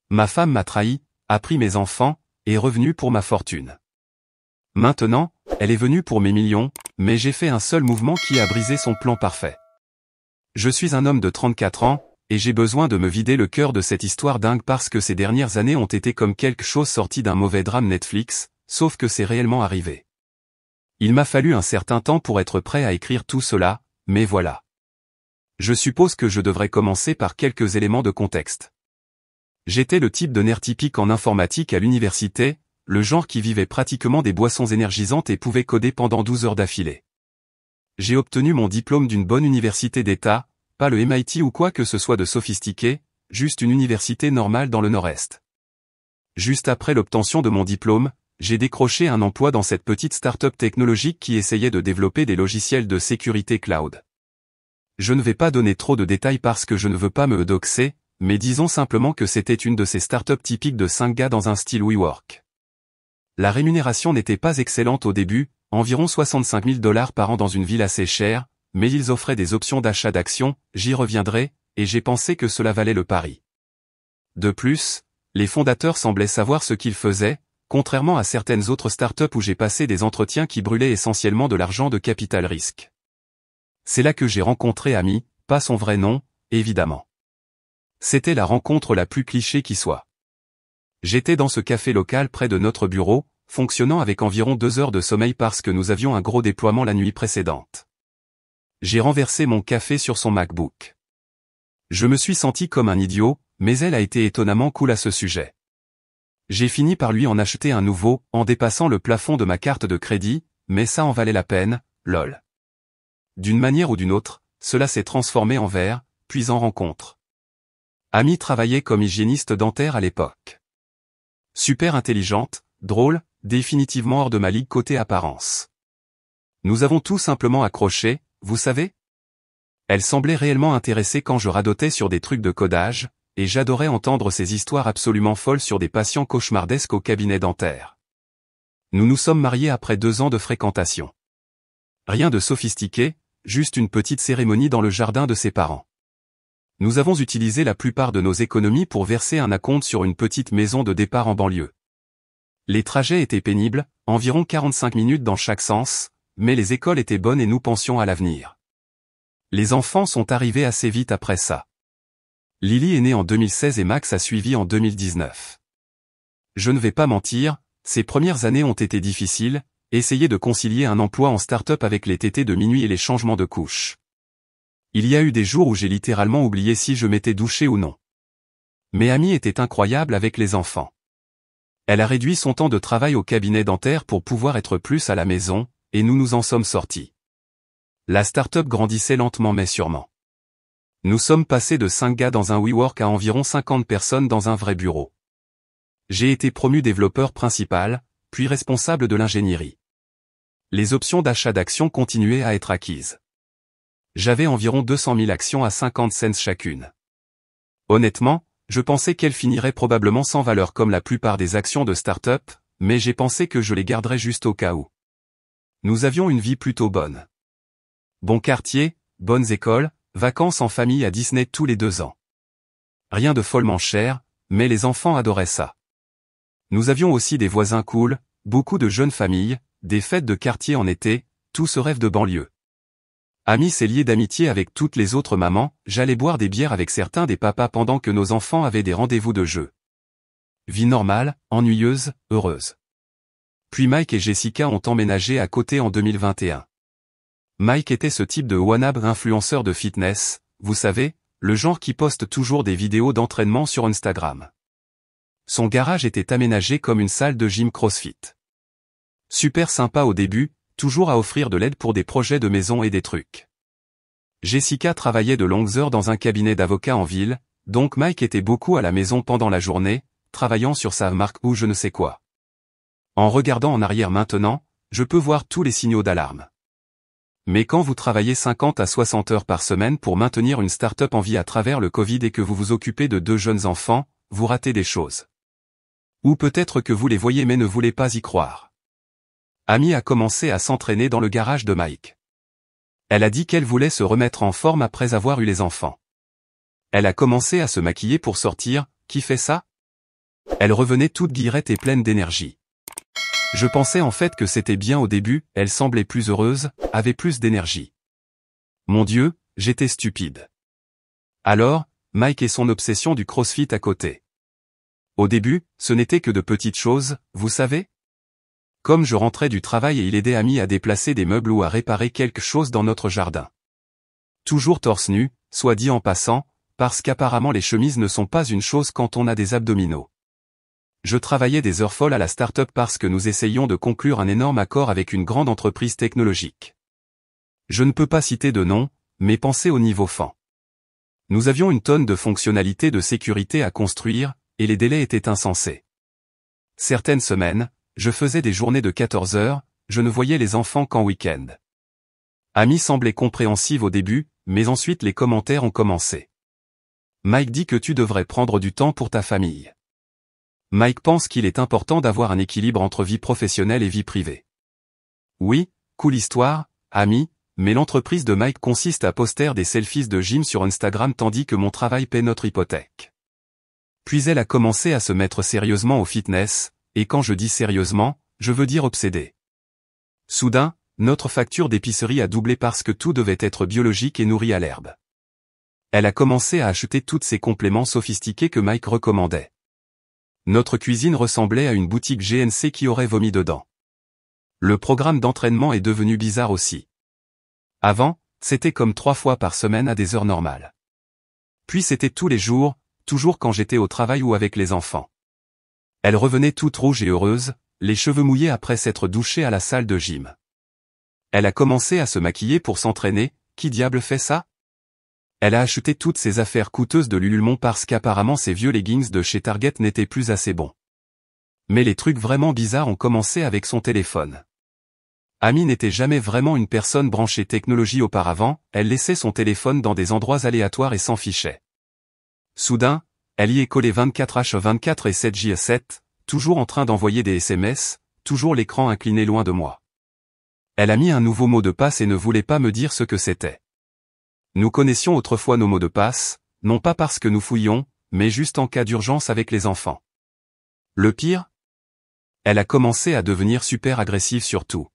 Ma femme m'a trahi, a pris mes enfants, est revenue pour ma fortune. Maintenant, elle est venue pour mes millions, mais j'ai fait un seul mouvement qui a brisé son plan parfait. Je suis un homme de 34 ans, et j'ai besoin de me vider le cœur de cette histoire dingue parce que ces dernières années ont été comme quelque chose sorti d'un mauvais drame Netflix, sauf que c'est réellement arrivé. Il m'a fallu un certain temps pour être prêt à écrire tout cela, mais voilà. Je suppose que je devrais commencer par quelques éléments de contexte. J'étais le type de nerd typique en informatique à l'université, le genre qui vivait pratiquement des boissons énergisantes et pouvait coder pendant 12 heures d'affilée. J'ai obtenu mon diplôme d'une bonne université d'État, pas le MIT ou quoi que ce soit de sophistiqué, juste une université normale dans le Nord-Est. Juste après l'obtention de mon diplôme, j'ai décroché un emploi dans cette petite start-up technologique qui essayait de développer des logiciels de sécurité cloud. Je ne vais pas donner trop de détails parce que je ne veux pas me doxer, mais disons simplement que c'était une de ces start-up typiques de 5 gars dans un style WeWork. La rémunération n'était pas excellente au début, environ 65 000 $ par an dans une ville assez chère, mais ils offraient des options d'achat d'actions, j'y reviendrai, et j'ai pensé que cela valait le pari. De plus, les fondateurs semblaient savoir ce qu'ils faisaient, contrairement à certaines autres startups où j'ai passé des entretiens qui brûlaient essentiellement de l'argent de capital risque. C'est là que j'ai rencontré Ami, pas son vrai nom, évidemment. C'était la rencontre la plus cliché qui soit. J'étais dans ce café local près de notre bureau, fonctionnant avec environ 2 heures de sommeil parce que nous avions un gros déploiement la nuit précédente. J'ai renversé mon café sur son MacBook. Je me suis senti comme un idiot, mais elle a été étonnamment cool à ce sujet. J'ai fini par lui en acheter un nouveau, en dépassant le plafond de ma carte de crédit, mais ça en valait la peine, lol. D'une manière ou d'une autre, cela s'est transformé en verre, puis en rencontre. Ami travaillait comme hygiéniste dentaire à l'époque. Super intelligente, drôle, définitivement hors de ma ligue côté apparence. Nous avons tout simplement accroché, vous savez? Elle semblait réellement intéressée quand je radotais sur des trucs de codage, et j'adorais entendre ces histoires absolument folles sur des patients cauchemardesques au cabinet dentaire. Nous nous sommes mariés après 2 ans de fréquentation. Rien de sophistiqué, juste une petite cérémonie dans le jardin de ses parents. Nous avons utilisé la plupart de nos économies pour verser un acompte sur une petite maison de départ en banlieue. Les trajets étaient pénibles, environ 45 minutes dans chaque sens, mais les écoles étaient bonnes et nous pensions à l'avenir. Les enfants sont arrivés assez vite après ça. Lily est née en 2016 et Max a suivi en 2019. Je ne vais pas mentir, ces premières années ont été difficiles, essayer de concilier un emploi en start-up avec les tétés de minuit et les changements de couches. Il y a eu des jours où j'ai littéralement oublié si je m'étais douché ou non. Mais Ami était incroyable avec les enfants. Elle a réduit son temps de travail au cabinet dentaire pour pouvoir être plus à la maison, et nous nous en sommes sortis. La start-up grandissait lentement mais sûrement. Nous sommes passés de 5 gars dans un WeWork à environ 50 personnes dans un vrai bureau. J'ai été promu développeur principal, puis responsable de l'ingénierie. Les options d'achat d'actions continuaient à être acquises. J'avais environ 200 000 actions à 50 cents chacune. Honnêtement, je pensais qu'elles finiraient probablement sans valeur comme la plupart des actions de start-up, mais j'ai pensé que je les garderais juste au cas où. Nous avions une vie plutôt bonne. Bon quartier, bonnes écoles, vacances en famille à Disney tous les 2 ans. Rien de follement cher, mais les enfants adoraient ça. Nous avions aussi des voisins cool, beaucoup de jeunes familles, des fêtes de quartier en été, tout ce rêve de banlieue. Ami s'est lié d'amitié avec toutes les autres mamans, j'allais boire des bières avec certains des papas pendant que nos enfants avaient des rendez-vous de jeu. Vie normale, ennuyeuse, heureuse. Puis Mike et Jessica ont emménagé à côté en 2021. Mike était ce type de wannabe influenceur de fitness, vous savez, le genre qui poste toujours des vidéos d'entraînement sur Instagram. Son garage était aménagé comme une salle de gym CrossFit. Super sympa au début, toujours à offrir de l'aide pour des projets de maison et des trucs. Jessica travaillait de longues heures dans un cabinet d'avocats en ville, donc Mike était beaucoup à la maison pendant la journée, travaillant sur sa marque ou je ne sais quoi. En regardant en arrière maintenant, je peux voir tous les signaux d'alarme. Mais quand vous travaillez 50 à 60 heures par semaine pour maintenir une start-up en vie à travers le Covid et que vous vous occupez de 2 jeunes enfants, vous ratez des choses. Ou peut-être que vous les voyez mais ne voulez pas y croire. Ami a commencé à s'entraîner dans le garage de Mike. Elle a dit qu'elle voulait se remettre en forme après avoir eu les enfants. Elle a commencé à se maquiller pour sortir, qui fait ça? Elle revenait toute guillerette et pleine d'énergie. Je pensais en fait que c'était bien au début, elle semblait plus heureuse, avait plus d'énergie. Mon Dieu, j'étais stupide. Alors, Mike et son obsession du CrossFit à côté. Au début, ce n'était que de petites choses, vous savez? Comme je rentrais du travail et il aidait Amy à déplacer des meubles ou à réparer quelque chose dans notre jardin. Toujours torse nu, soit dit en passant, parce qu'apparemment les chemises ne sont pas une chose quand on a des abdominaux. Je travaillais des heures folles à la start-up parce que nous essayions de conclure un énorme accord avec une grande entreprise technologique. Je ne peux pas citer de nom, mais pensez au niveau fan. Nous avions une tonne de fonctionnalités de sécurité à construire, et les délais étaient insensés. Certaines semaines, je faisais des journées de 14 heures, je ne voyais les enfants qu'en week-end. Amy semblait compréhensive au début, mais ensuite les commentaires ont commencé. Mike dit que tu devrais prendre du temps pour ta famille. Mike pense qu'il est important d'avoir un équilibre entre vie professionnelle et vie privée. Oui, cool histoire, Amy, mais l'entreprise de Mike consiste à poster des selfies de gym sur Instagram tandis que mon travail paie notre hypothèque. Puis elle a commencé à se mettre sérieusement au fitness, et quand je dis sérieusement, je veux dire obsédée. Soudain, notre facture d'épicerie a doublé parce que tout devait être biologique et nourri à l'herbe. Elle a commencé à acheter tous ces compléments sophistiqués que Mike recommandait. Notre cuisine ressemblait à une boutique GNC qui aurait vomi dedans. Le programme d'entraînement est devenu bizarre aussi. Avant, c'était comme 3 fois par semaine à des heures normales. Puis c'était tous les jours, toujours quand j'étais au travail ou avec les enfants. Elle revenait toute rouge et heureuse, les cheveux mouillés après s'être douchée à la salle de gym. Elle a commencé à se maquiller pour s'entraîner, qui diable fait ça? Elle a acheté toutes ses affaires coûteuses de Lululemon parce qu'apparemment ses vieux leggings de chez Target n'étaient plus assez bons. Mais les trucs vraiment bizarres ont commencé avec son téléphone. Amy n'était jamais vraiment une personne branchée technologie auparavant, elle laissait son téléphone dans des endroits aléatoires et s'en fichait. Soudain, elle y est collée 24h24 et 7h7, toujours en train d'envoyer des SMS, toujours l'écran incliné loin de moi. Elle a mis un nouveau mot de passe et ne voulait pas me dire ce que c'était. Nous connaissions autrefois nos mots de passe, non pas parce que nous fouillions, mais juste en cas d'urgence avec les enfants. Le pire? Elle a commencé à devenir super agressive sur tout.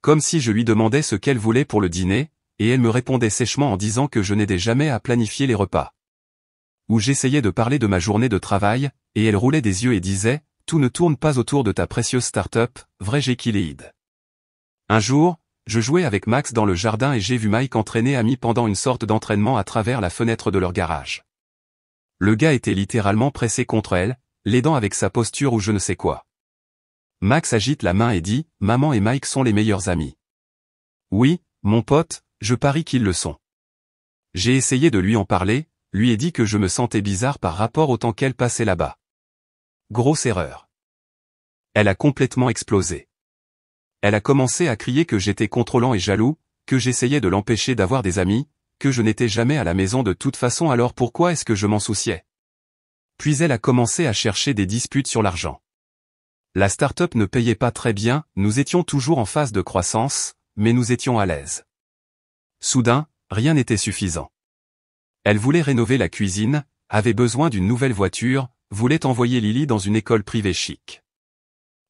Comme si je lui demandais ce qu'elle voulait pour le dîner, et elle me répondait sèchement en disant que je n'aidais jamais à planifier les repas. Ou j'essayais de parler de ma journée de travail, et elle roulait des yeux et disait, « Tout ne tourne pas autour de ta précieuse start-up, vrai Jekyll. » Un jour, je jouais avec Max dans le jardin et j'ai vu Mike entraîner Amy pendant une sorte d'entraînement à travers la fenêtre de leur garage. Le gars était littéralement pressé contre elle, l'aidant avec sa posture ou je ne sais quoi. Max agite la main et dit, « Maman et Mike sont les meilleurs amis. » Oui, mon pote, je parie qu'ils le sont. J'ai essayé de lui en parler, lui ai dit que je me sentais bizarre par rapport au temps qu'elle passait là-bas. Grosse erreur. Elle a complètement explosé. Elle a commencé à crier que j'étais contrôlant et jaloux, que j'essayais de l'empêcher d'avoir des amis, que je n'étais jamais à la maison de toute façon alors pourquoi est-ce que je m'en souciais? Puis elle a commencé à chercher des disputes sur l'argent. La start-up ne payait pas très bien, nous étions toujours en phase de croissance, mais nous étions à l'aise. Soudain, rien n'était suffisant. Elle voulait rénover la cuisine, avait besoin d'une nouvelle voiture, voulait envoyer Lily dans une école privée chic.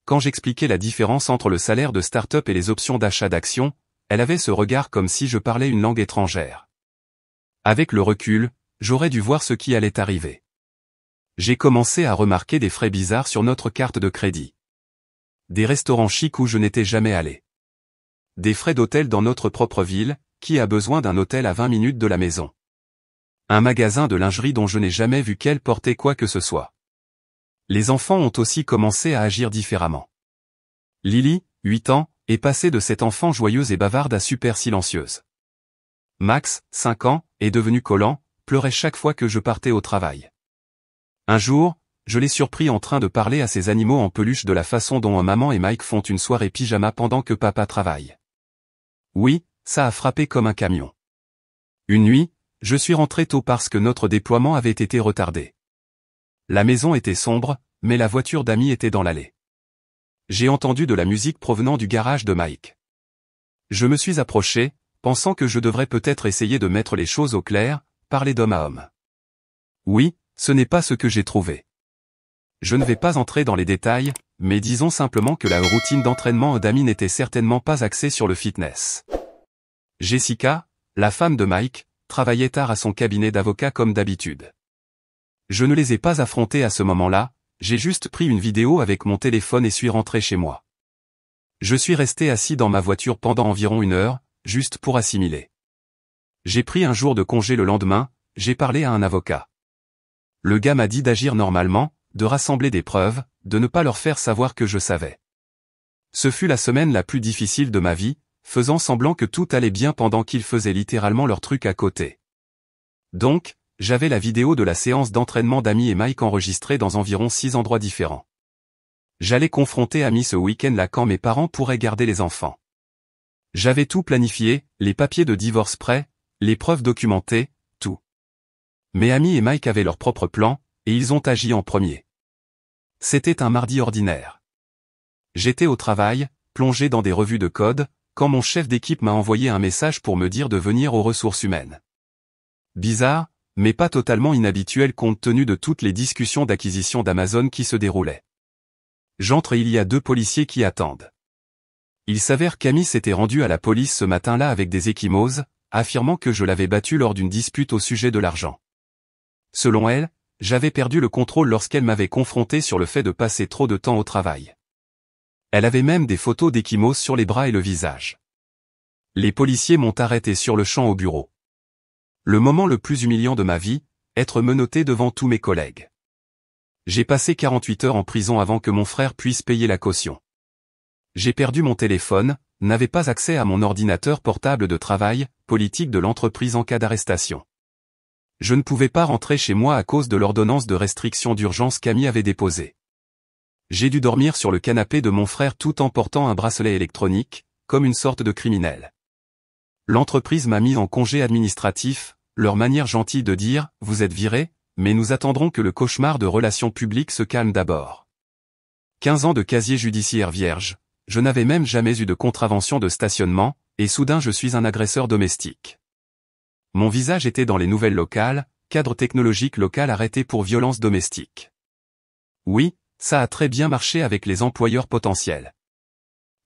Quand j'expliquais la différence entre le salaire de start-up et les options d'achat d'actions, elle avait ce regard comme si je parlais une langue étrangère. Avec le recul, j'aurais dû voir ce qui allait arriver. J'ai commencé à remarquer des frais bizarres sur notre carte de crédit. Des restaurants chics où je n'étais jamais allé. Des frais d'hôtel dans notre propre ville, qui a besoin d'un hôtel à 20 minutes de la maison. Un magasin de lingerie dont je n'ai jamais vu qu'elle portait quoi que ce soit. Les enfants ont aussi commencé à agir différemment. Lily, 8 ans, est passée de cette enfant joyeuse et bavarde à super silencieuse. Max, 5 ans, est devenu collant, pleurait chaque fois que je partais au travail. Un jour, je l'ai surpris en train de parler à ses animaux en peluche de la façon dont maman et Mike font une soirée pyjama pendant que papa travaille. Oui, ça a frappé comme un camion. Une nuit, je suis rentré tôt parce que notre déploiement avait été retardé. La maison était sombre, mais la voiture d'Amy était dans l'allée. J'ai entendu de la musique provenant du garage de Mike. Je me suis approché, pensant que je devrais peut-être essayer de mettre les choses au clair, parler d'homme à homme. Oui, ce n'est pas ce que j'ai trouvé. Je ne vais pas entrer dans les détails, mais disons simplement que la routine d'entraînement d'Amy n'était certainement pas axée sur le fitness. Jessica, la femme de Mike, travaillait tard à son cabinet d'avocat comme d'habitude. Je ne les ai pas affrontés à ce moment-là, j'ai juste pris une vidéo avec mon téléphone et suis rentré chez moi. Je suis resté assis dans ma voiture pendant environ 1 heure, juste pour assimiler. J'ai pris un jour de congé le lendemain, j'ai parlé à un avocat. Le gars m'a dit d'agir normalement, de rassembler des preuves, de ne pas leur faire savoir que je savais. Ce fut la semaine la plus difficile de ma vie, faisant semblant que tout allait bien pendant qu'ils faisaient littéralement leur truc à côté. Donc, j'avais la vidéo de la séance d'entraînement d'Amy et Mike enregistrée dans environ 6 endroits différents. J'allais confronter Amy ce week-end-là quand mes parents pourraient garder les enfants. J'avais tout planifié, les papiers de divorce prêts, les preuves documentées, tout. Mais Amy et Mike avaient leur propre plan, et ils ont agi en premier. C'était un mardi ordinaire. J'étais au travail, plongé dans des revues de code, quand mon chef d'équipe m'a envoyé un message pour me dire de venir aux ressources humaines. Bizarre, mais pas totalement inhabituel compte tenu de toutes les discussions d'acquisition d'Amazon qui se déroulaient. J'entre et il y a 2 policiers qui attendent. Il s'avère qu'Amy s'était rendue à la police ce matin-là avec des ecchymoses, affirmant que je l'avais battue lors d'une dispute au sujet de l'argent. Selon elle, j'avais perdu le contrôle lorsqu'elle m'avait confronté sur le fait de passer trop de temps au travail. Elle avait même des photos d'ecchymoses sur les bras et le visage. Les policiers m'ont arrêté sur le champ au bureau. Le moment le plus humiliant de ma vie, être menotté devant tous mes collègues. J'ai passé 48 heures en prison avant que mon frère puisse payer la caution. J'ai perdu mon téléphone, n'avais pas accès à mon ordinateur portable de travail, politique de l'entreprise en cas d'arrestation. Je ne pouvais pas rentrer chez moi à cause de l'ordonnance de restriction d'urgence qu'Amy avait déposée. J'ai dû dormir sur le canapé de mon frère tout en portant un bracelet électronique, comme une sorte de criminel. L'entreprise m'a mis en congé administratif, leur manière gentille de dire « vous êtes viré », mais nous attendrons que le cauchemar de relations publiques se calme d'abord. 15 ans de casier judiciaire vierge, je n'avais même jamais eu de contravention de stationnement, et soudain je suis un agresseur domestique. Mon visage était dans les nouvelles locales, cadre technologique local arrêté pour violence domestique. Oui, ça a très bien marché avec les employeurs potentiels.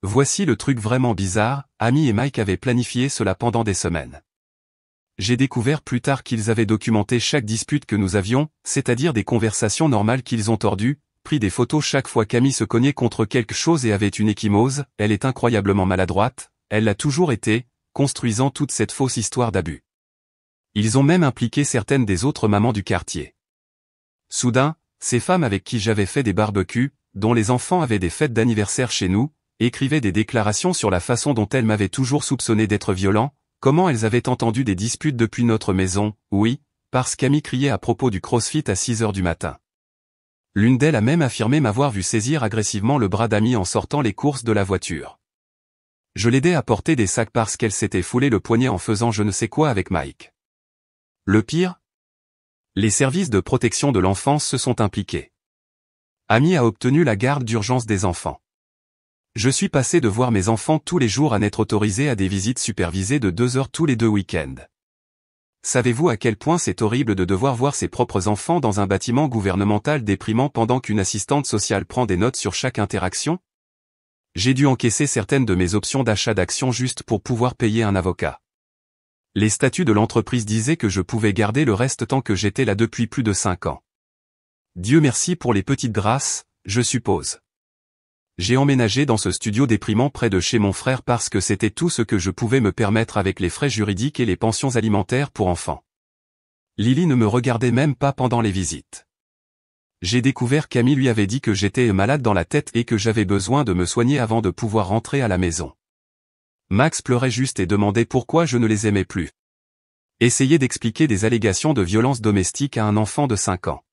Voici le truc vraiment bizarre, Amy et Mike avaient planifié cela pendant des semaines. J'ai découvert plus tard qu'ils avaient documenté chaque dispute que nous avions, c'est-à-dire des conversations normales qu'ils ont tordues, pris des photos chaque fois qu'Amy se cognait contre quelque chose et avait une ecchymose, elle est incroyablement maladroite, elle l'a toujours été, construisant toute cette fausse histoire d'abus. Ils ont même impliqué certaines des autres mamans du quartier. Soudain, ces femmes avec qui j'avais fait des barbecues, dont les enfants avaient des fêtes d'anniversaire chez nous, écrivaient des déclarations sur la façon dont elles m'avaient toujours soupçonné d'être violent, comment elles avaient entendu des disputes depuis notre maison, oui, parce qu'Amy criait à propos du crossfit à 6 heures du matin. L'une d'elles a même affirmé m'avoir vu saisir agressivement le bras d'Amy en sortant les courses de la voiture. Je l'aidais à porter des sacs parce qu'elle s'était foulé le poignet en faisant je ne sais quoi avec Mike. Le pire ? Les services de protection de l'enfance se sont impliqués. Amy a obtenu la garde d'urgence des enfants. Je suis passé de voir mes enfants tous les jours à n'être autorisé à des visites supervisées de 2 heures tous les 2 week-ends. Savez-vous à quel point c'est horrible de devoir voir ses propres enfants dans un bâtiment gouvernemental déprimant pendant qu'une assistante sociale prend des notes sur chaque interaction ? J'ai dû encaisser certaines de mes options d'achat d'actions juste pour pouvoir payer un avocat. Les statuts de l'entreprise disaient que je pouvais garder le reste tant que j'étais là depuis plus de 5 ans. Dieu merci pour les petites grâces, je suppose. J'ai emménagé dans ce studio déprimant près de chez mon frère parce que c'était tout ce que je pouvais me permettre avec les frais juridiques et les pensions alimentaires pour enfants. Lily ne me regardait même pas pendant les visites. J'ai découvert qu'Amy lui avait dit que j'étais malade dans la tête et que j'avais besoin de me soigner avant de pouvoir rentrer à la maison. Max pleurait juste et demandait pourquoi je ne les aimais plus. Essayez d'expliquer des allégations de violence domestique à un enfant de 5 ans.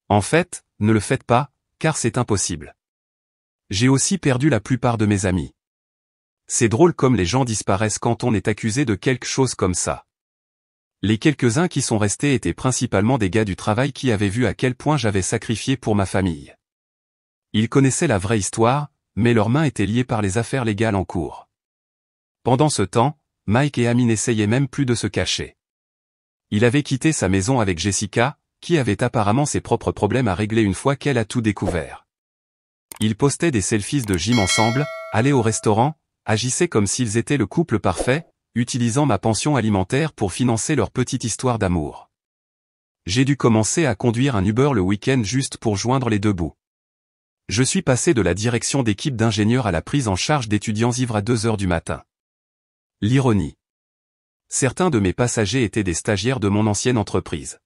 En fait, ne le faites pas, car c'est impossible. J'ai aussi perdu la plupart de mes amis. C'est drôle comme les gens disparaissent quand on est accusé de quelque chose comme ça. Les quelques-uns qui sont restés étaient principalement des gars du travail qui avaient vu à quel point j'avais sacrifié pour ma famille. Ils connaissaient la vraie histoire, mais leurs mains étaient liées par les affaires légales en cours. Pendant ce temps, Mike et Amy n'essayaient même plus de se cacher. Il avait quitté sa maison avec Jessica, qui avait apparemment ses propres problèmes à régler une fois qu'elle a tout découvert. Ils postaient des selfies de gym ensemble, allaient au restaurant, agissaient comme s'ils étaient le couple parfait, utilisant ma pension alimentaire pour financer leur petite histoire d'amour. J'ai dû commencer à conduire un Uber le week-end juste pour joindre les deux bouts. Je suis passé de la direction d'équipe d'ingénieurs à la prise en charge d'étudiants ivres à 2 heures du matin. L'ironie. Certains de mes passagers étaient des stagiaires de mon ancienne entreprise.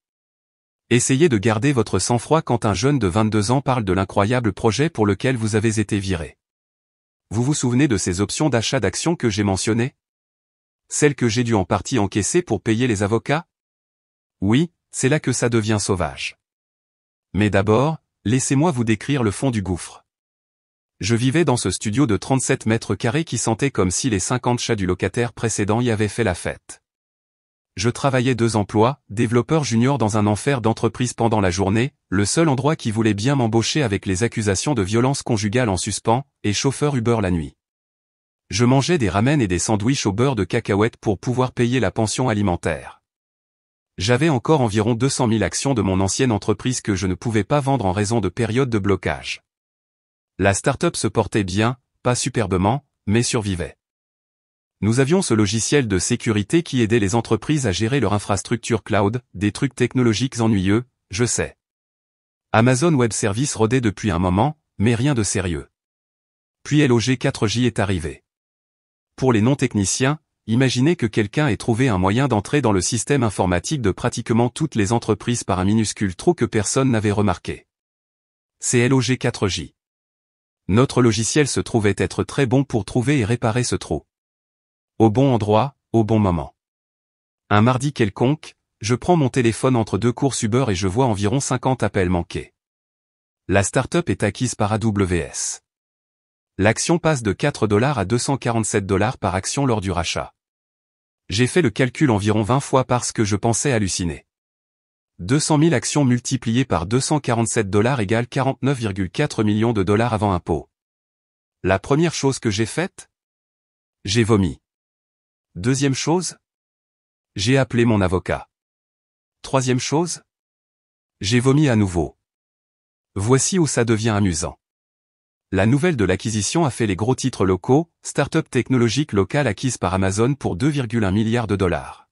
Essayez de garder votre sang-froid quand un jeune de 22 ans parle de l'incroyable projet pour lequel vous avez été viré. Vous vous souvenez de ces options d'achat d'actions que j'ai mentionnées? Celles que j'ai dû en partie encaisser pour payer les avocats? Oui, c'est là que ça devient sauvage. Mais d'abord, laissez-moi vous décrire le fond du gouffre. Je vivais dans ce studio de 37 mètres carrés qui sentait comme si les 50 chats du locataire précédent y avaient fait la fête. Je travaillais 2 emplois, développeur junior dans un enfer d'entreprise pendant la journée, le seul endroit qui voulait bien m'embaucher avec les accusations de violence conjugale en suspens, et chauffeur Uber la nuit. Je mangeais des ramen et des sandwichs au beurre de cacahuètes pour pouvoir payer la pension alimentaire. J'avais encore environ 200 000 actions de mon ancienne entreprise que je ne pouvais pas vendre en raison de périodes de blocage. La start-up se portait bien, pas superbement, mais survivait. Nous avions ce logiciel de sécurité qui aidait les entreprises à gérer leur infrastructure cloud, des trucs technologiques ennuyeux, je sais. Amazon Web Services rodait depuis un moment, mais rien de sérieux. Puis LOG 4J est arrivé. Pour les non-techniciens, imaginez que quelqu'un ait trouvé un moyen d'entrer dans le système informatique de pratiquement toutes les entreprises par un minuscule trou que personne n'avait remarqué. C'est LOG 4J. Notre logiciel se trouvait être très bon pour trouver et réparer ce trou. Au bon endroit, au bon moment. Un mardi quelconque, je prends mon téléphone entre 2 courses Uber et je vois environ 50 appels manqués. La start-up est acquise par AWS. L'action passe de 4 $ à 247 $ par action lors du rachat. J'ai fait le calcul environ 20 fois parce que je pensais halluciner. 200 000 actions multipliées par 247 $ égale 49,4 millions de dollars avant impôt. La première chose que j'ai faite? J'ai vomi. Deuxième chose? J'ai appelé mon avocat. Troisième chose? J'ai vomi à nouveau. Voici où ça devient amusant. La nouvelle de l'acquisition a fait les gros titres locaux, start-up technologique locale acquise par Amazon pour 2,1 milliards de dollars.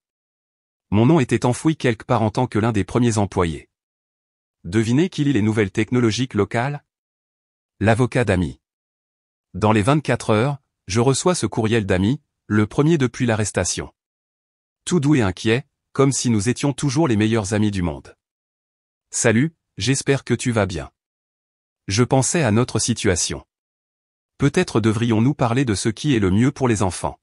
Mon nom était enfoui quelque part en tant que l'un des premiers employés. Devinez qui lit les nouvelles technologiques locales? L'avocat d'Ami. Dans les 24 heures, je reçois ce courriel d'Ami, le premier depuis l'arrestation. Tout doux et inquiet, comme si nous étions toujours les meilleurs amis du monde. Salut, j'espère que tu vas bien. Je pensais à notre situation. Peut-être devrions-nous parler de ce qui est le mieux pour les enfants.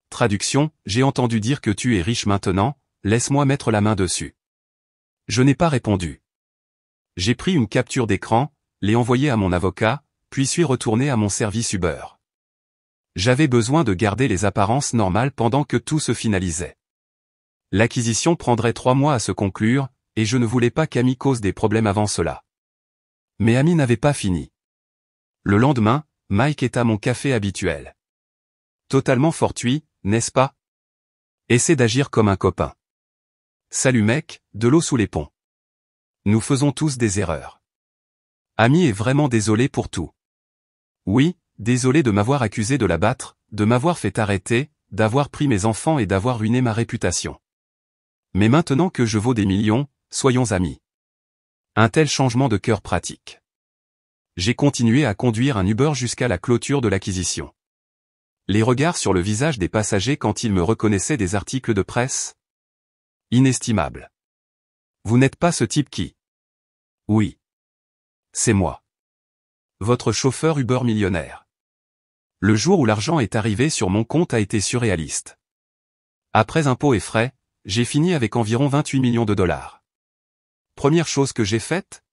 Traduction, j'ai entendu dire que tu es riche maintenant, laisse-moi mettre la main dessus. Je n'ai pas répondu. J'ai pris une capture d'écran, l'ai envoyée à mon avocat, puis suis retourné à mon service Uber. J'avais besoin de garder les apparences normales pendant que tout se finalisait. L'acquisition prendrait 3 mois à se conclure, et je ne voulais pas qu'Ami cause des problèmes avant cela. Mais Ami n'avait pas fini. Le lendemain, Mike est à mon café habituel. Totalement fortuit, n'est-ce pas? Essaie d'agir comme un copain. Salut mec, de l'eau sous les ponts. Nous faisons tous des erreurs. Ami est vraiment désolé pour tout. Oui, désolé de m'avoir accusé de la battre, de m'avoir fait arrêter, d'avoir pris mes enfants et d'avoir ruiné ma réputation. Mais maintenant que je vaux des millions, soyons amis. Un tel changement de cœur pratique. J'ai continué à conduire un Uber jusqu'à la clôture de l'acquisition. Les regards sur le visage des passagers quand ils me reconnaissaient des articles de presse? Inestimable. Vous n'êtes pas ce type qui? Oui. C'est moi. Votre chauffeur Uber millionnaire. Le jour où l'argent est arrivé sur mon compte a été surréaliste. Après impôts et frais, j'ai fini avec environ 28 millions de dollars. Première chose que j'ai faite?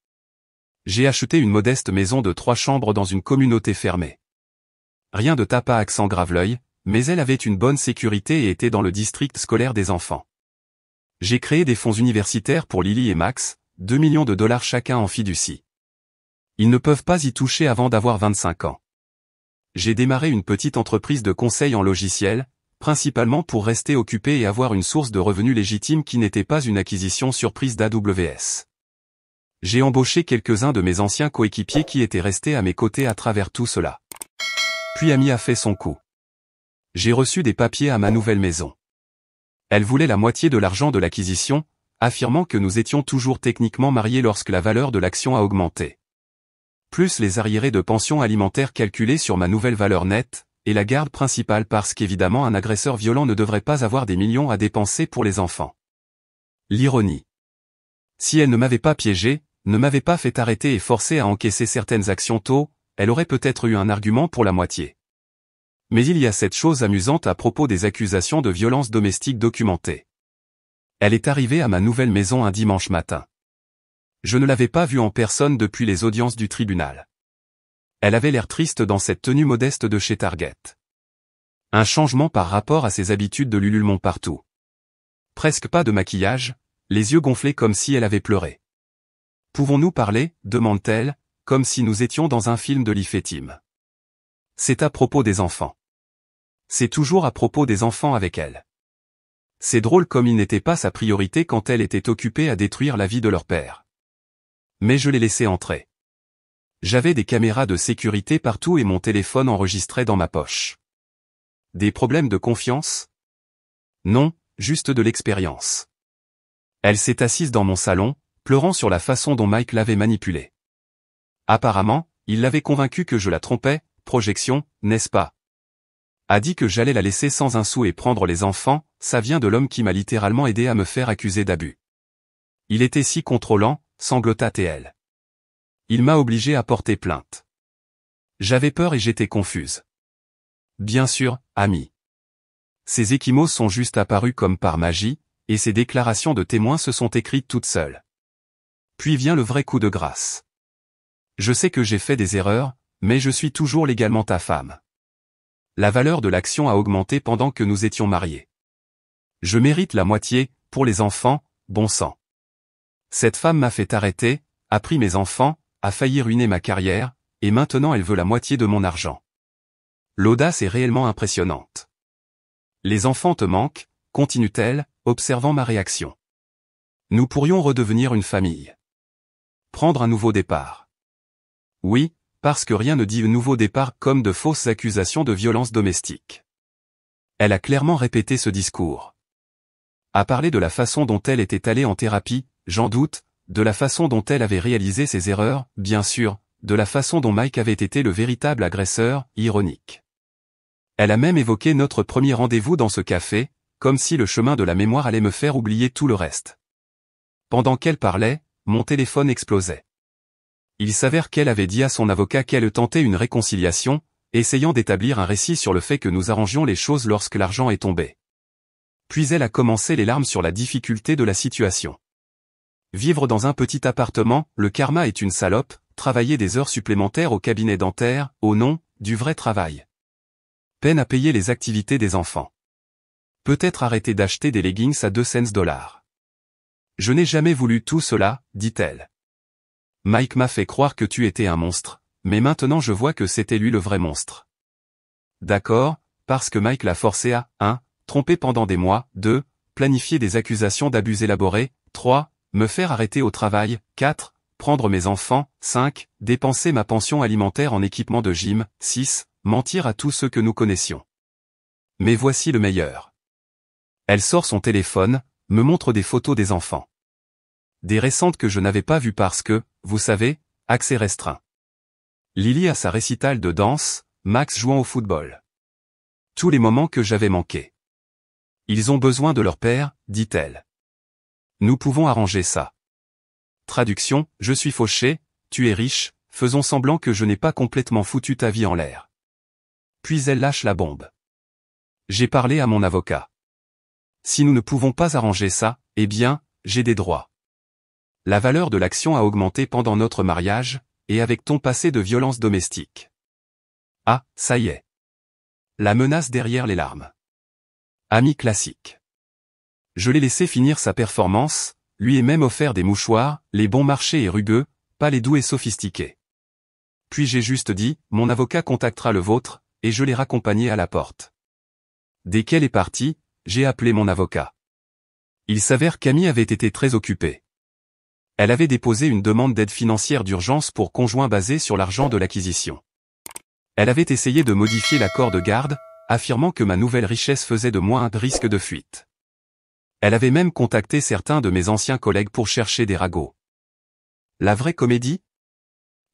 J'ai acheté une modeste maison de 3 chambres dans une communauté fermée. Rien de tape à accent grave-l'œil, mais elle avait une bonne sécurité et était dans le district scolaire des enfants. J'ai créé des fonds universitaires pour Lily et Max, 2 millions de dollars chacun en fiducie. Ils ne peuvent pas y toucher avant d'avoir 25 ans. J'ai démarré une petite entreprise de conseil en logiciel, principalement pour rester occupé et avoir une source de revenus légitime qui n'était pas une acquisition surprise d'AWS. J'ai embauché quelques-uns de mes anciens coéquipiers qui étaient restés à mes côtés à travers tout cela. Puis Amy a fait son coup. J'ai reçu des papiers à ma nouvelle maison. Elle voulait la moitié de l'argent de l'acquisition, affirmant que nous étions toujours techniquement mariés lorsque la valeur de l'action a augmenté. Plus les arriérés de pension alimentaire calculés sur ma nouvelle valeur nette, et la garde principale parce qu'évidemment un agresseur violent ne devrait pas avoir des millions à dépenser pour les enfants. L'ironie. Si elle ne m'avait pas piégé, ne m'avait pas fait arrêter et forcé à encaisser certaines actions tôt, elle aurait peut-être eu un argument pour la moitié. Mais il y a cette chose amusante à propos des accusations de violence domestique documentées. Elle est arrivée à ma nouvelle maison un dimanche matin. Je ne l'avais pas vue en personne depuis les audiences du tribunal. Elle avait l'air triste dans cette tenue modeste de chez Target. Un changement par rapport à ses habitudes de Lulu Montpartout. Presque pas de maquillage, les yeux gonflés comme si elle avait pleuré. « Pouvons-nous parler ?» demande-t-elle, comme si nous étions dans un film de Lee Tim. C'est à propos des enfants. C'est toujours à propos des enfants avec elle. C'est drôle comme il n'était pas sa priorité quand elle était occupée à détruire la vie de leur père. Mais je l'ai laissé entrer. J'avais des caméras de sécurité partout et mon téléphone enregistrait dans ma poche. Des problèmes de confiance? Non, juste de l'expérience. Elle s'est assise dans mon salon, pleurant sur la façon dont Mike l'avait manipulée. Apparemment, il l'avait convaincue que je la trompais, projection, n'est-ce pas? A dit que j'allais la laisser sans un sou et prendre les enfants, ça vient de l'homme qui m'a littéralement aidé à me faire accuser d'abus. Il était si contrôlant, sanglota-t-elle. Il m'a obligé à porter plainte. J'avais peur et j'étais confuse. Bien sûr, Amy. Ces échymoses sont juste apparus comme par magie, et ces déclarations de témoins se sont écrites toutes seules. Puis vient le vrai coup de grâce. Je sais que j'ai fait des erreurs, mais je suis toujours légalement ta femme. La valeur de l'action a augmenté pendant que nous étions mariés. Je mérite la moitié, pour les enfants, bon sang. Cette femme m'a fait arrêter, a pris mes enfants, a failli ruiner ma carrière, et maintenant elle veut la moitié de mon argent. L'audace est réellement impressionnante. Les enfants te manquent, continue-t-elle, observant ma réaction. Nous pourrions redevenir une famille. Prendre un nouveau départ. Oui, parce que rien ne dit un nouveau départ comme de fausses accusations de violence domestique. Elle a clairement répété ce discours. A parlé de la façon dont elle était allée en thérapie, j'en doute, de la façon dont elle avait réalisé ses erreurs, bien sûr, de la façon dont Mike avait été le véritable agresseur, ironique. Elle a même évoqué notre premier rendez-vous dans ce café, comme si le chemin de la mémoire allait me faire oublier tout le reste. Pendant qu'elle parlait, mon téléphone explosait. Il s'avère qu'elle avait dit à son avocat qu'elle tentait une réconciliation, essayant d'établir un récit sur le fait que nous arrangions les choses lorsque l'argent est tombé. Puis elle a commencé les larmes sur la difficulté de la situation. Vivre dans un petit appartement, le karma est une salope, travailler des heures supplémentaires au cabinet dentaire, au nom du vrai travail. Peine à payer les activités des enfants. Peut-être arrêter d'acheter des leggings à 2 cents $. Je n'ai jamais voulu tout cela, dit-elle. Mike m'a fait croire que tu étais un monstre, mais maintenant je vois que c'était lui le vrai monstre. D'accord, parce que Mike l'a forcé à 1. Tromper pendant des mois, 2. Planifier des accusations d'abus élaborés, 3. Me faire arrêter au travail, 4. Prendre mes enfants, 5. Dépenser ma pension alimentaire en équipement de gym, 6. Mentir à tous ceux que nous connaissions. Mais voici le meilleur. Elle sort son téléphone, me montre des photos des enfants. Des récentes que je n'avais pas vues parce que, vous savez, accès restreint. Lily a sa récital de danse, Max jouant au football. Tous les moments que j'avais manqués. Ils ont besoin de leur père, dit-elle. Nous pouvons arranger ça. Traduction, je suis fauché, tu es riche, faisons semblant que je n'ai pas complètement foutu ta vie en l'air. Puis elle lâche la bombe. J'ai parlé à mon avocat. Si nous ne pouvons pas arranger ça, eh bien, j'ai des droits. La valeur de l'action a augmenté pendant notre mariage, et avec ton passé de violence domestique. Ah, ça y est. La menace derrière les larmes. Ami classique. Je l'ai laissé finir sa performance, lui ai même offert des mouchoirs, les bons marchés et rugueux, pas les doux et sophistiqués. Puis j'ai juste dit, mon avocat contactera le vôtre, et je l'ai raccompagné à la porte. Dès qu'elle est partie, j'ai appelé mon avocat. Il s'avère qu'Amy avait été très occupée. Elle avait déposé une demande d'aide financière d'urgence pour conjoint basée sur l'argent de l'acquisition. Elle avait essayé de modifier l'accord de garde, affirmant que ma nouvelle richesse faisait de moi un risque de fuite. Elle avait même contacté certains de mes anciens collègues pour chercher des ragots. La vraie comédie?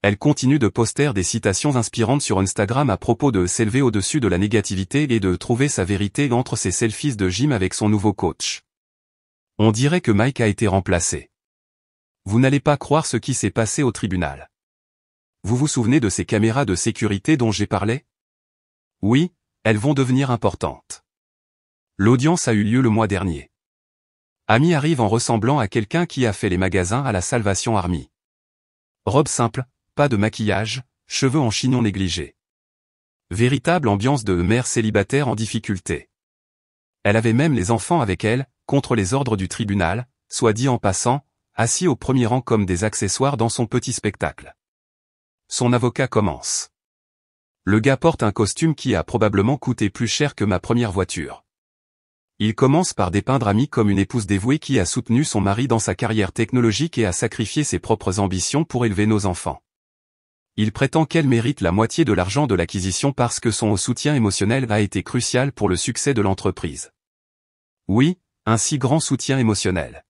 Elle continue de poster des citations inspirantes sur Instagram à propos de s'élever au-dessus de la négativité et de trouver sa vérité entre ses selfies de gym avec son nouveau coach. On dirait que Mike a été remplacé. Vous n'allez pas croire ce qui s'est passé au tribunal. Vous vous souvenez de ces caméras de sécurité dont j'ai parlé? Oui, elles vont devenir importantes. L'audience a eu lieu le mois dernier. Amy arrive en ressemblant à quelqu'un qui a fait les magasins à la Salvation Army. Robe simple, pas de maquillage, cheveux en chignon négligé. Véritable ambiance de mère célibataire en difficulté. Elle avait même les enfants avec elle, contre les ordres du tribunal, soit dit en passant, assis au premier rang comme des accessoires dans son petit spectacle. Son avocat commence. Le gars porte un costume qui a probablement coûté plus cher que ma première voiture. Il commence par dépeindre Amy comme une épouse dévouée qui a soutenu son mari dans sa carrière technologique et a sacrifié ses propres ambitions pour élever nos enfants. Il prétend qu'elle mérite la moitié de l'argent de l'acquisition parce que son soutien émotionnel a été crucial pour le succès de l'entreprise. Oui, un si grand soutien émotionnel.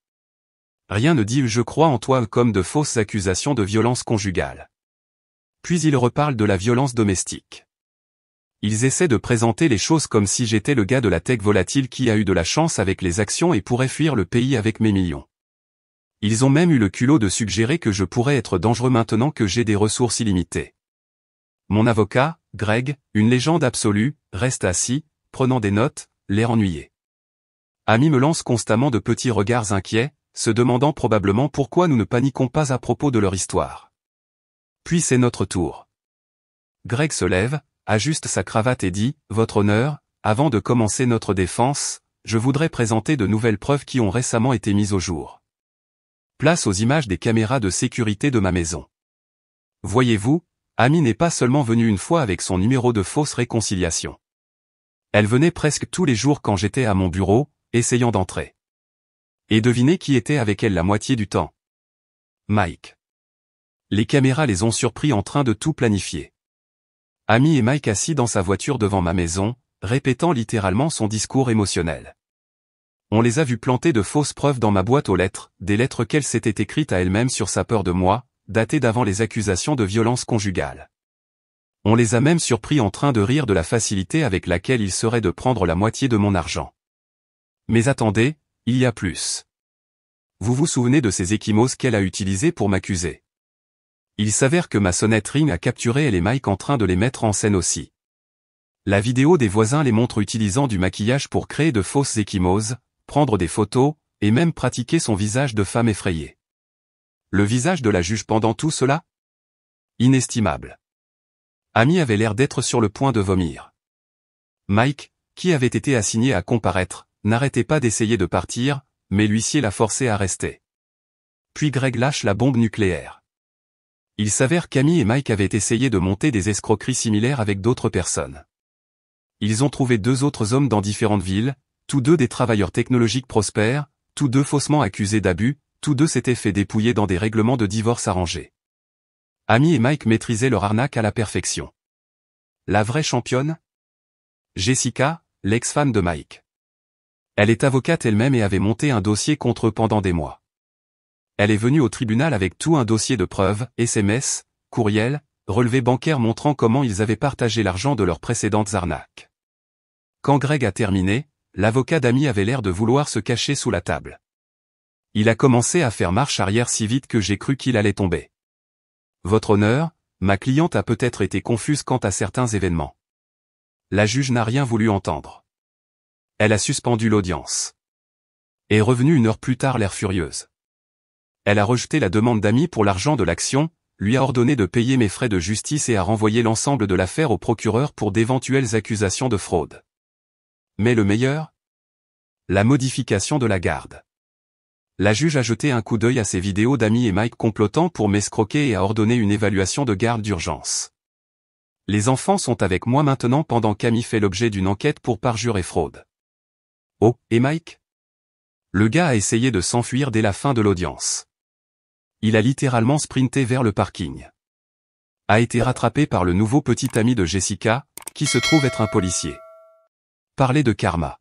Rien ne dit je crois en toi comme de fausses accusations de violence conjugale. Puis il reparle de la violence domestique. Ils essaient de présenter les choses comme si j'étais le gars de la tech volatile qui a eu de la chance avec les actions et pourrait fuir le pays avec mes millions. Ils ont même eu le culot de suggérer que je pourrais être dangereux maintenant que j'ai des ressources illimitées. Mon avocat, Greg, une légende absolue, reste assis, prenant des notes, l'air ennuyé. Amy me lance constamment de petits regards inquiets, se demandant probablement pourquoi nous ne paniquons pas à propos de leur histoire. Puis c'est notre tour. Greg se lève, ajuste sa cravate et dit « Votre honneur, avant de commencer notre défense, je voudrais présenter de nouvelles preuves qui ont récemment été mises au jour. Place aux images des caméras de sécurité de ma maison. Voyez-vous, Amy n'est pas seulement venue une fois avec son numéro de fausse réconciliation. Elle venait presque tous les jours quand j'étais à mon bureau, essayant d'entrer. Et devinez qui était avec elle la moitié du temps. Mike. Les caméras les ont surpris en train de tout planifier. Amy et Mike assis dans sa voiture devant ma maison, répétant littéralement son discours émotionnel. On les a vus planter de fausses preuves dans ma boîte aux lettres, des lettres qu'elle s'était écrites à elle-même sur sa peur de moi, datées d'avant les accusations de violence conjugale. On les a même surpris en train de rire de la facilité avec laquelle il serait de prendre la moitié de mon argent. Mais attendez, il y a plus. Vous vous souvenez de ces ecchymoses qu'elle a utilisées pour m'accuser? Il s'avère que ma sonnette Ring a capturé elle et Mike en train de les mettre en scène aussi. La vidéo des voisins les montre utilisant du maquillage pour créer de fausses ecchymoses, prendre des photos, et même pratiquer son visage de femme effrayée. Le visage de la juge pendant tout cela? Inestimable. Amy avait l'air d'être sur le point de vomir. Mike, qui avait été assigné à comparaître, n'arrêtait pas d'essayer de partir, mais l'huissier l'a forcé à rester. Puis Greg lâche la bombe nucléaire. Il s'avère qu'Amy et Mike avaient essayé de monter des escroqueries similaires avec d'autres personnes. Ils ont trouvé 2 autres hommes dans différentes villes, tous 2 des travailleurs technologiques prospères, tous 2 faussement accusés d'abus, tous 2 s'étaient fait dépouiller dans des règlements de divorce arrangés. Amy et Mike maîtrisaient leur arnaque à la perfection. La vraie championne? Jessica, l'ex-femme de Mike. Elle est avocate elle-même et avait monté un dossier contre eux pendant des mois. Elle est venue au tribunal avec tout un dossier de preuves, SMS, courriels, relevés bancaires montrant comment ils avaient partagé l'argent de leurs précédentes arnaques. Quand Greg a terminé, l'avocat d'Amy avait l'air de vouloir se cacher sous la table. Il a commencé à faire marche arrière si vite que j'ai cru qu'il allait tomber. Votre honneur, ma cliente a peut-être été confuse quant à certains événements. La juge n'a rien voulu entendre. Elle a suspendu l'audience. Est revenue 1 heure plus tard l'air furieuse. Elle a rejeté la demande d'Amy pour l'argent de l'action, lui a ordonné de payer mes frais de justice et a renvoyé l'ensemble de l'affaire au procureur pour d'éventuelles accusations de fraude. Mais le meilleur? La modification de la garde. La juge a jeté un coup d'œil à ces vidéos d'Amy et Mike complotant pour m'escroquer et a ordonné une évaluation de garde d'urgence. Les enfants sont avec moi maintenant pendant qu'Amy fait l'objet d'une enquête pour parjure et fraude. Oh, et Mike? Le gars a essayé de s'enfuir dès la fin de l'audience. Il a littéralement sprinté vers le parking. A été rattrapé par le nouveau petit ami de Jessica, qui se trouve être un policier. Parler de karma.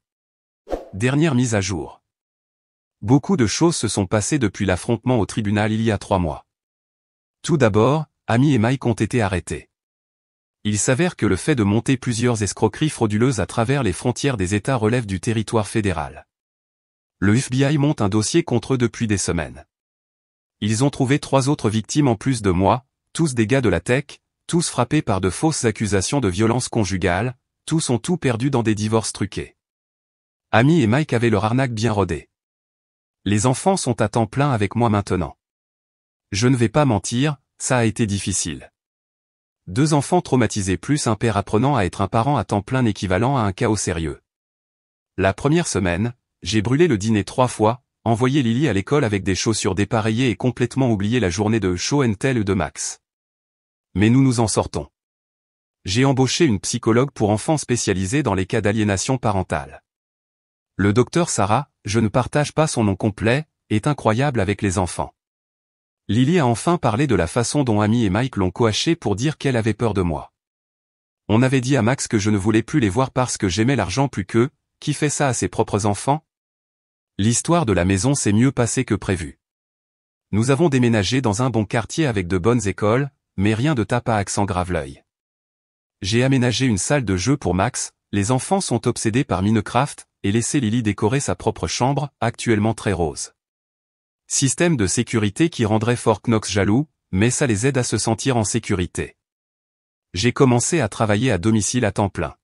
Dernière mise à jour. Beaucoup de choses se sont passées depuis l'affrontement au tribunal il y a 3 mois. Tout d'abord, Amy et Mike ont été arrêtés. Il s'avère que le fait de monter plusieurs escroqueries frauduleuses à travers les frontières des États relève du territoire fédéral. Le FBI monte un dossier contre eux depuis des semaines. Ils ont trouvé 3 autres victimes en plus de moi, tous des gars de la tech, tous frappés par de fausses accusations de violence conjugale, tous ont tout perdu dans des divorces truqués. Amy et Mike avaient leur arnaque bien rodée. Les enfants sont à temps plein avec moi maintenant. Je ne vais pas mentir, ça a été difficile. 2 enfants traumatisés plus un père apprenant à être un parent à temps plein équivalent à un chaos sérieux. La première semaine, j'ai brûlé le dîner 3 fois, envoyé Lily à l'école avec des chaussures dépareillées et complètement oublié la journée de show and tell de Max. Mais nous nous en sortons. J'ai embauché une psychologue pour enfants spécialisée dans les cas d'aliénation parentale. Le docteur Sarah, je ne partage pas son nom complet, est incroyable avec les enfants. Lily a enfin parlé de la façon dont Amy et Mike l'ont coaché pour dire qu'elle avait peur de moi. On avait dit à Max que je ne voulais plus les voir parce que j'aimais l'argent plus qu'eux, qui fait ça à ses propres enfants? L'histoire de la maison s'est mieux passée que prévu. Nous avons déménagé dans un bon quartier avec de bonnes écoles, mais rien de tape à accent grave-l'œil. J'ai aménagé une salle de jeu pour Max, les enfants sont obsédés par Minecraft, et laissé Lily décorer sa propre chambre, actuellement très rose. Système de sécurité qui rendrait Fort Knox jaloux, mais ça les aide à se sentir en sécurité. J'ai commencé à travailler à domicile à temps plein.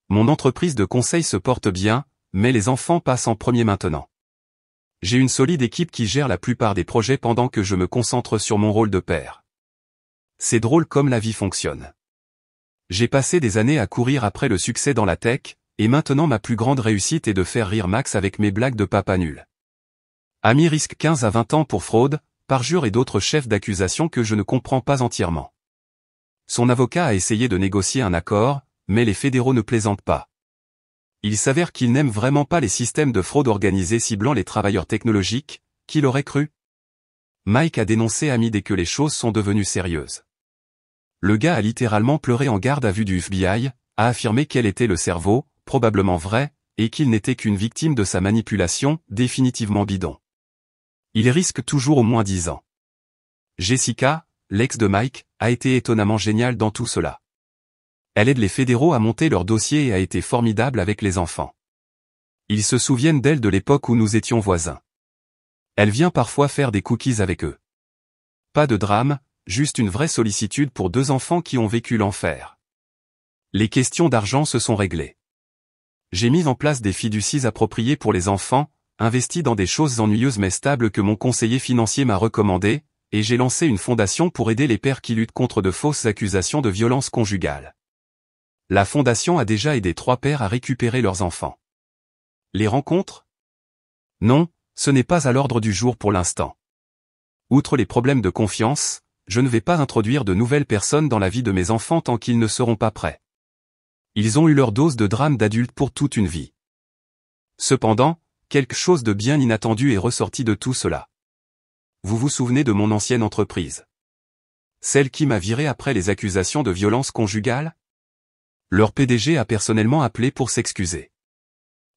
Mon entreprise de conseil se porte bien, mais les enfants passent en premier maintenant. J'ai une solide équipe qui gère la plupart des projets pendant que je me concentre sur mon rôle de père. C'est drôle comme la vie fonctionne. J'ai passé des années à courir après le succès dans la tech, et maintenant ma plus grande réussite est de faire rire Max avec mes blagues de papa nul. Amy risque 15 à 20 ans pour fraude, parjure et d'autres chefs d'accusation que je ne comprends pas entièrement. Son avocat a essayé de négocier un accord, mais les fédéraux ne plaisantent pas. Il s'avère qu'ils n'aiment vraiment pas les systèmes de fraude organisés ciblant les travailleurs technologiques, qui l'auraient cru? Mike a dénoncé Amy dès que les choses sont devenues sérieuses. Le gars a littéralement pleuré en garde à vue du FBI, a affirmé qu'elle était le cerveau, probablement vrai, et qu'il n'était qu'une victime de sa manipulation, définitivement bidon. Il risque toujours au moins 10 ans. Jessica, l'ex de Mike, a été étonnamment géniale dans tout cela. Elle aide les fédéraux à monter leur dossier et a été formidable avec les enfants. Ils se souviennent d'elle de l'époque où nous étions voisins. Elle vient parfois faire des cookies avec eux. Pas de drame, juste une vraie sollicitude pour 2 enfants qui ont vécu l'enfer. Les questions d'argent se sont réglées. J'ai mis en place des fiducies appropriées pour les enfants, investi dans des choses ennuyeuses mais stables que mon conseiller financier m'a recommandé, et j'ai lancé une fondation pour aider les pères qui luttent contre de fausses accusations de violence conjugale. La fondation a déjà aidé 3 pères à récupérer leurs enfants. Les rencontres? Non, ce n'est pas à l'ordre du jour pour l'instant. Outre les problèmes de confiance, je ne vais pas introduire de nouvelles personnes dans la vie de mes enfants tant qu'ils ne seront pas prêts. Ils ont eu leur dose de drame d'adulte pour toute une vie. Cependant, quelque chose de bien inattendu est ressorti de tout cela. Vous vous souvenez de mon ancienne entreprise? Celle qui m'a viré après les accusations de violence conjugale? Leur PDG a personnellement appelé pour s'excuser.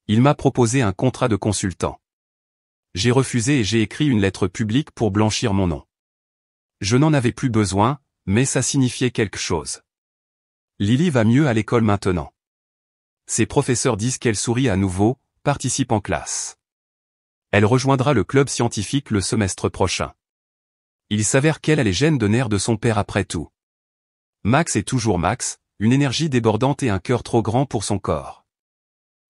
Il m'a proposé un contrat de consultant. J'ai refusé et j'ai écrit une lettre publique pour blanchir mon nom. Je n'en avais plus besoin, mais ça signifiait quelque chose. Lily va mieux à l'école maintenant. Ses professeurs disent qu'elle sourit à nouveau, participe en classe. Elle rejoindra le club scientifique le semestre prochain. Il s'avère qu'elle a les gènes de nerfs de son père après tout. Max est toujours Max, une énergie débordante et un cœur trop grand pour son corps.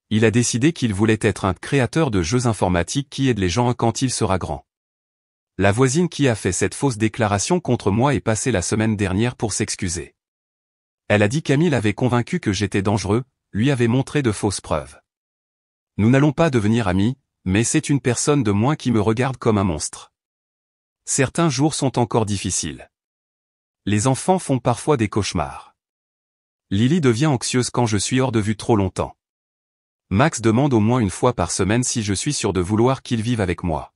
Il a décidé qu'il voulait être un créateur de jeux informatiques qui aide les gens quand il sera grand. La voisine qui a fait cette fausse déclaration contre moi est passée la semaine dernière pour s'excuser. Elle a dit qu'Amy l'avait convaincu que j'étais dangereux, lui avait montré de fausses preuves. Nous n'allons pas devenir amis, mais c'est une personne de moins qui me regarde comme un monstre. Certains jours sont encore difficiles. Les enfants font parfois des cauchemars. Lily devient anxieuse quand je suis hors de vue trop longtemps. Max demande au moins une fois par semaine si je suis sûr de vouloir qu'il vive avec moi.